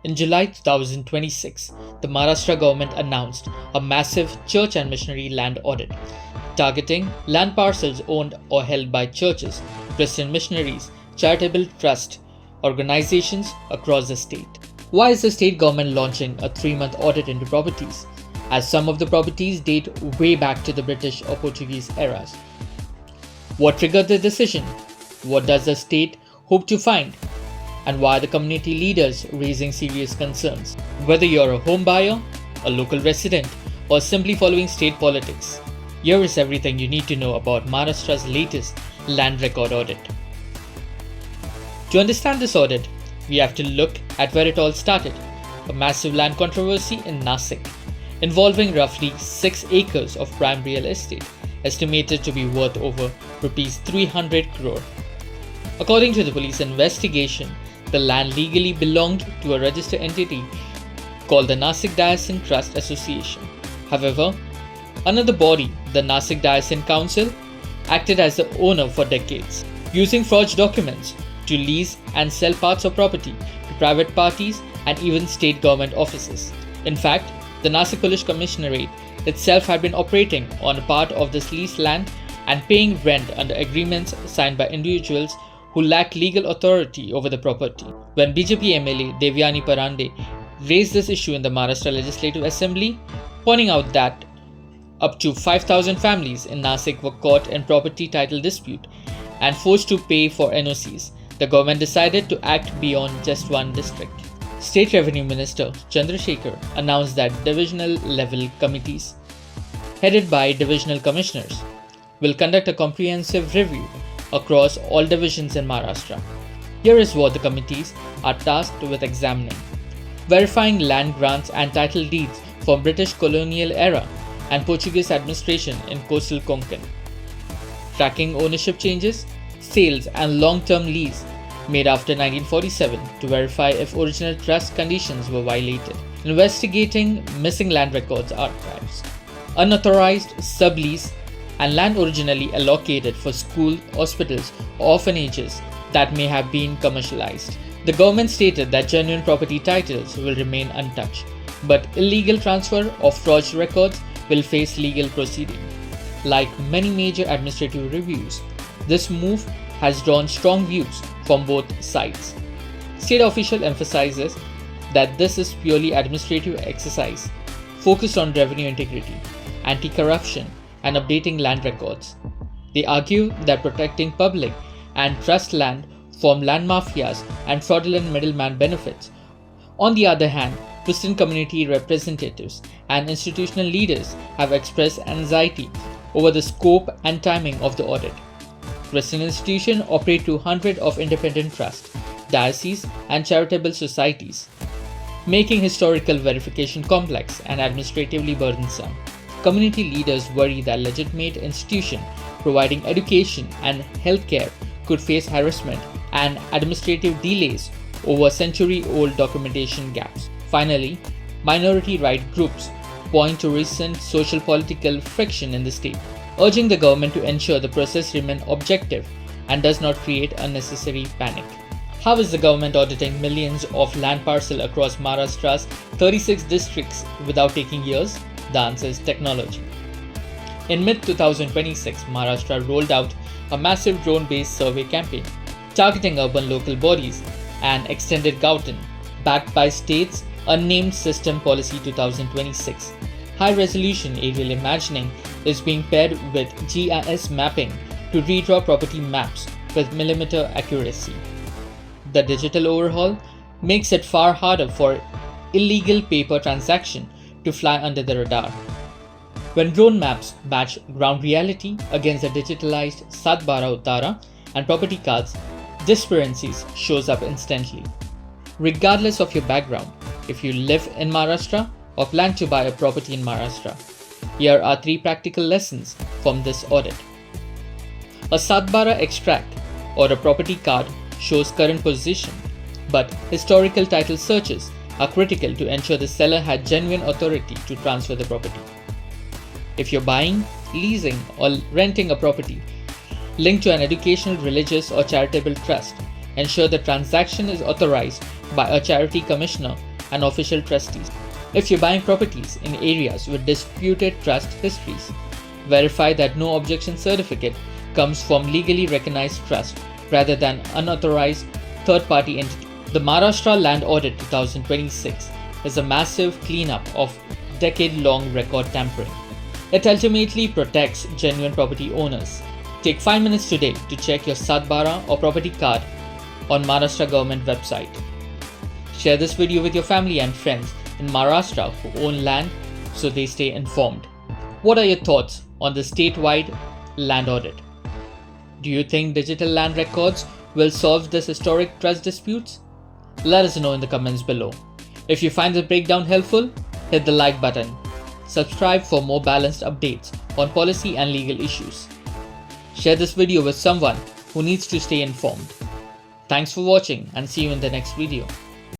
In July 2026, the Maharashtra government announced a massive church and missionary land audit, targeting land parcels owned or held by churches, Christian missionaries, charitable trust organizations across the state. Why is the state government launching a 3-month audit into properties, as some of the properties date way back to the British or Portuguese eras? What triggered the decision? What does the state hope to find? And why are the community leaders raising serious concerns? Whether you're a home buyer, a local resident, or simply following state politics, here is everything you need to know about Maharashtra's latest land record audit. To understand this audit, we have to look at where it all started, a massive land controversy in Nasik, involving roughly 6 acres of prime real estate, estimated to be worth over Rs 300 crore. According to the police investigation, the land legally belonged to a registered entity called the Nasik Diocesan Trust Association. However, another body, the Nasik Diocesan Council, acted as the owner for decades, using forged documents to lease and sell parts of property to private parties and even state government offices. In fact, the Nasik Police Commissionerate itself had been operating on a part of this leased land and paying rent under agreements signed by individuals who lacked legal authority over the property. When BJP MLA Devyani Parande raised this issue in the Maharashtra Legislative Assembly, pointing out that up to 5,000 families in Nasik were caught in property title dispute and forced to pay for NOCs, the government decided to act beyond just one district. State Revenue Minister Chandrasekhar announced that divisional level committees, headed by divisional commissioners, will conduct a comprehensive review across all divisions in Maharashtra. Here is what the committees are tasked with examining: verifying land grants and title deeds from British colonial era and Portuguese administration in coastal Konkan, tracking ownership changes, sales and long-term lease made after 1947 to verify if original trust conditions were violated, investigating missing land records archives, unauthorized sublease and land originally allocated for schools, hospitals, or orphanages that may have been commercialized. The government stated that genuine property titles will remain untouched, but illegal transfer of forged records will face legal proceeding. Like many major administrative reviews, this move has drawn strong views from both sides. State official emphasizes that this is purely administrative exercise focused on revenue integrity, anti-corruption, and updating land records. They argue that protecting public and trust land from land mafias and fraudulent middleman benefits. On the other hand, Christian community representatives and institutional leaders have expressed anxiety over the scope and timing of the audit. Christian institutions operate 200 of independent trusts, dioceses, and charitable societies, making historical verification complex and administratively burdensome. Community leaders worry that legitimate institutions providing education and healthcare could face harassment and administrative delays over century-old documentation gaps. Finally, minority right groups point to recent social-political friction in the state, urging the government to ensure the process remains objective and does not create unnecessary panic. How is the government auditing millions of land parcels across Maharashtra's 36 districts without taking years? The answer is technology. In mid-2026, Maharashtra rolled out a massive drone-based survey campaign targeting urban local bodies and extended Gauten, backed by state's Unnamed System Policy 2026. High-resolution aerial imagining is being paired with GIS mapping to redraw property maps with millimeter accuracy. The digital overhaul makes it far harder for illegal paper transactions to fly under the radar. When drone maps match ground reality against the digitalized Satbara Uttara and property cards, discrepancies shows up instantly. Regardless of your background, if you live in Maharashtra or plan to buy a property in Maharashtra, here are 3 practical lessons from this audit. A Satbara extract or a property card shows current position, but historical title searches are critical to ensure the seller had genuine authority to transfer the property. If you're buying, leasing, or renting a property linked to an educational, religious, or charitable trust, ensure the transaction is authorized by a charity commissioner and official trustees. If you're buying properties in areas with disputed trust histories, verify that no objection certificate comes from legally recognized trust rather than unauthorized third-party entity. The Maharashtra Land Audit 2026 is a massive cleanup of decade-long record tampering. It ultimately protects genuine property owners. Take 5 minutes today to check your Satbara or property card on Maharashtra Government website. Share this video with your family and friends in Maharashtra who own land so they stay informed. What are your thoughts on the statewide land audit? Do you think digital land records will solve this historic trust disputes? Let us know in the comments below. If you find this breakdown helpful, hit the like button. Subscribe for more balanced updates on policy and legal issues. Share this video with someone who needs to stay informed. Thanks for watching and see you in the next video.